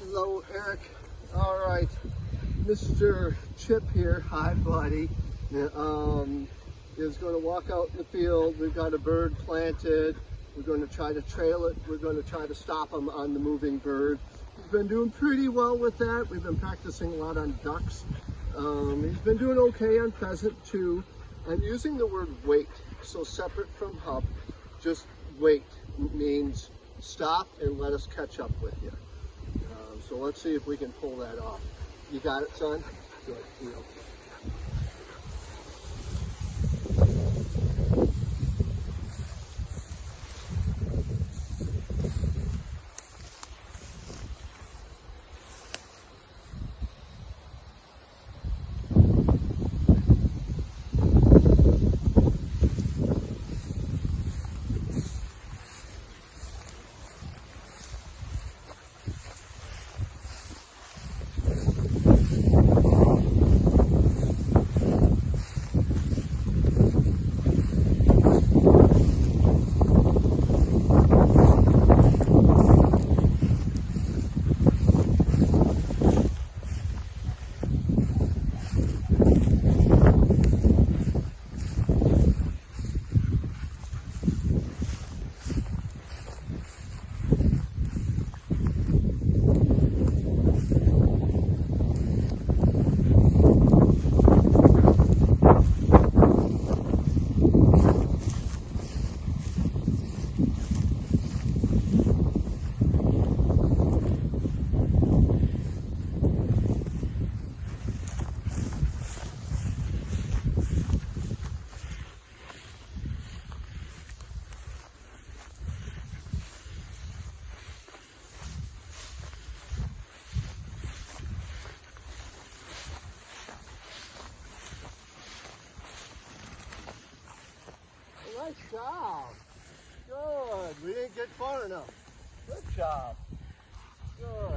Hello, Eric. All right, Mr. Chip here. Hi, buddy. Is going to walk out in the field. We've got a bird planted. We're going to try to trail it. We're going to try to stop him on the moving bird. He's been doing pretty well with that. We've been practicing a lot on ducks. He's been doing okay on pheasant too. I'm using the word wait, so separate from hub. Just wait means stop and let us catch up with you. So let's see if we can pull that off. You got it, son? Good deal. Nice job. Good. We didn't get far enough. Good job. Good.